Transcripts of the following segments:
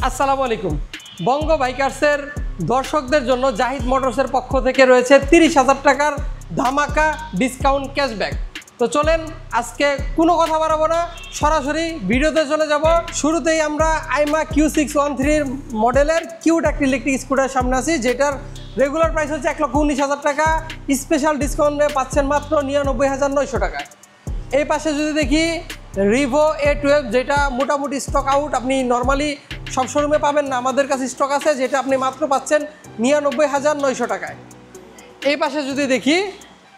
আসসালামু আলাইকুম। বঙ্গ বাইকার্সের দর্শকদের জন্য জাহিদ মোটরসের পক্ষ থেকে রয়েছে 30,000 টাকার ধামাকা ডিসকাউন্ট ক্যাশব্যাক। তো চলেন আজকে কোনো কথা বাড়াবো না, সরাসরি ভিডিওতে চলে যাব। শুরুতেই আমরা আইমা Q613 মডেলের কিউট একটা ইলেকট্রিক স্কুটার সামনে আছি, যেটার রেগুলার প্রাইস হচ্ছে 1,19,000 টাকা। স্পেশাল ডিসকাউন্টে পাচ্ছেন মাত্র 99,900 টাকায়। এই পাশে যদি দেখি রিভো A12, যেটা মোটামুটি স্টক আউট, আপনি নর্মালি সব শোরুমে পাবেন না, আমাদের কাছে স্টক আছে, যেটা আপনি মাত্র পাচ্ছেন 99,900 টাকায়। এই পাশে যদি দেখি,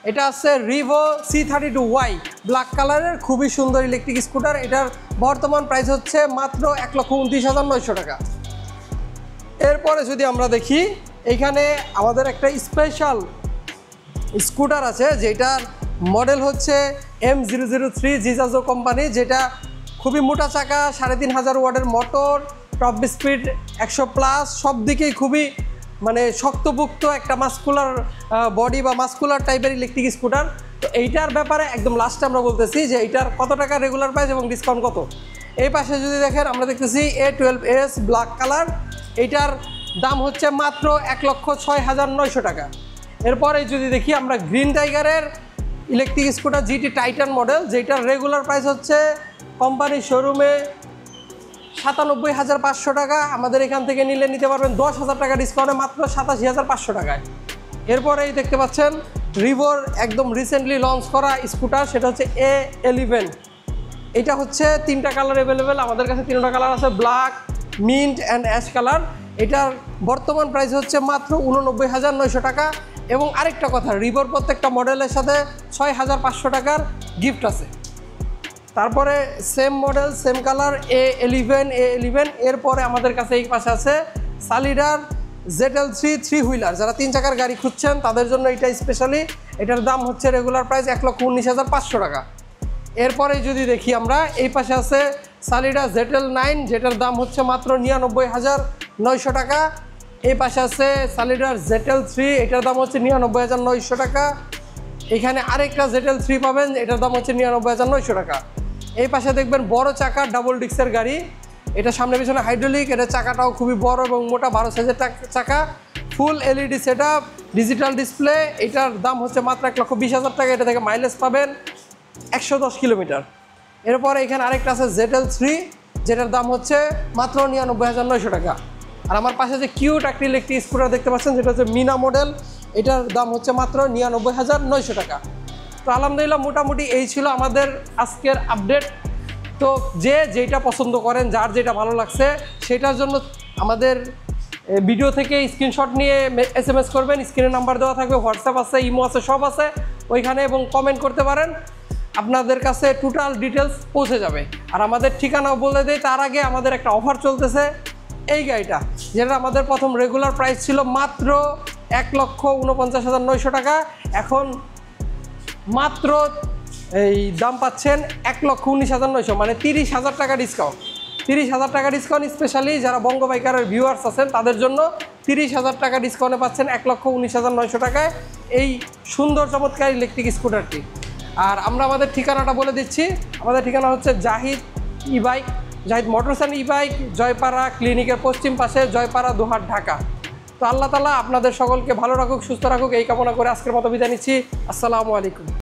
এটা আছে রিভো C32Y ব্ল্যাক কালারের, খুবই সুন্দর ইলেকট্রিক স্কুটার। এটার বর্তমান প্রাইস হচ্ছে মাত্র 1,29,900 টাকা। এরপরে যদি আমরা দেখি, এইখানে আমাদের একটা স্পেশাল স্কুটার আছে, যেটার মডেল হচ্ছে M003 জিজাজো কোম্পানি, যেটা খুবই মোটা চাকা, 3,500 ওয়াটের মোটর, টপ স্পিড 100+, সব দিকেই খুবই শক্তপুক্ত একটা মাস্কুলার বডি বা মাস্কুলার টাইপের ইলেকট্রিক স্কুটার। তো এইটার ব্যাপারে একদম লাস্টে আমরা বলতেছি যে এইটার কত টাকা রেগুলার প্রাইস এবং ডিসকাউন্ট কত। এই পাশে যদি দেখেন, আমরা দেখতেছি A12S ব্ল্যাক কালার, এইটার দাম হচ্ছে মাত্র 1,06,900 টাকা। এরপরে যদি দেখি আমরা গ্রিন টাইগারের electric scooter GT Titan model, যেটার রেগুলার প্রাইস হচ্ছে কোম্পানির শোরুমে 97,500 টাকা। আমাদের এখান থেকে নিতে পারবেন 10,000 টাকা ডিসকাউন্টে মাত্র 87,500 টাকায়। এরপরে এই দেখতে পাচ্ছেন রিভোর একদম রিসেন্টলি লঞ্চ করা স্কুটার, সেটা হচ্ছে A11। এটা হচ্ছে 3টা কালার অ্যাভেলেবেল, আমাদের কাছে 3টা কালার আছে, black, mint and ash colour. এটার বর্তমান প্রাইস হচ্ছে মাত্র 89,900 টাকা। এবং আরেকটা কথা, রিভোর প্রত্যেকটা মডেলের সাথে 6,500 টাকার গিফট আছে। তারপরে same model same colour A11। এরপরে আমাদের কাছে এই পাশে আছে সালিডার ZL3 3 হুইলার। যারা 3 চাকার গাড়ি খুঁজছেন তাদের জন্য এটা স্পেশালি, এটার দাম হচ্ছে রেগুলার প্রাইস 1,19,500 টাকা। এরপরে যদি দেখি আমরা, এই পাশে আছে সালিডার ZL9, যেটার দাম হচ্ছে মাত্র 99,900 টাকা। এই পাশে আছে সালিডার ZL3, এটার দাম হচ্ছে 99,900 টাকা। এখানে আরেকটা ZL3 পাবেন, এটার দাম হচ্ছে 99,900 টাকা। এই পাশে দেখবেন বড় চাকা ডাবল ডিস্কের গাড়ি, এটা সামনে পিছনে হাইড্রোলিক, এটা চাকাটাও খুবই বড় এবং মোটা, 12 সাইজের চাকা, ফুল LED সেটআপ, ডিজিটাল ডিসপ্লে। এটার দাম হচ্ছে মাত্র 1,20,000 টাকা। এটা থেকে মাইলেজ পাবেন 110 কিলোমিটার। এরপরে এখানে আরেকটা আছে ZL3, যেটার দাম হচ্ছে মাত্র 99,900 টাকা। আর আমার পাশে যে কিউট একটা ইলেকট্রিক স্কুটার দেখতে পাচ্ছেন, যেটা হচ্ছে মিনা মডেল, এটার দাম হচ্ছে মাত্র 99,900 টাকা। তো আলহামদুলিল্লাহ, মোটামুটি এই ছিল আমাদের আজকের আপডেট। তো যেটা পছন্দ করেন, যার যেটা ভালো লাগছে, সেটার জন্য আমাদের ভিডিও থেকে স্ক্রিনশট নিয়ে SMS করবেন। স্ক্রিনে নাম্বার দেওয়া থাকবে, হোয়াটসঅ্যাপ আছে, ইমো আছে, সব আছে ওইখানে, এবং কমেন্ট করতে পারেন। আপনাদের কাছে টোটাল ডিটেলস পৌঁছে যাবে। আর আমাদের ঠিকানাও বলে দেয় তার আগে, আমাদের একটা অফার চলতেছে এই গাড়িটা, যেটা আমাদের প্রথম রেগুলার প্রাইস ছিল মাত্র 1,49,900 টাকা। এখন মাত্র এই দাম পাচ্ছেন 1,19,900, মানে 30,000 টাকা ডিসকাউন্ট। 30,000 টাকা ডিসকাউন্ট স্পেশালি যারা বঙ্গ বাইকারের ভিউয়ার্স আছেন তাদের জন্য 30,000 টাকা ডিসকাউন্টে পাচ্ছেন 1,19,900 টাকায় এই সুন্দর চমৎকার ইলেকট্রিক স্কুটারটি। আর আমরা আমাদের ঠিকানাটা বলে দিচ্ছি। আমাদের ঠিকানা হচ্ছে Zahid motors and e-bike, Joypara ক্লিনিকের পশ্চিম পাশে, জয়পাড়া দোহার, ঢাকা। তো আল্লাহ তাআলা আপনাদের সকলকে ভালো রাখুক, সুস্থ রাখুক, এই কামনা করে আজকের মতো বিদায় নিচ্ছি। আসসালামু আলাইকুম।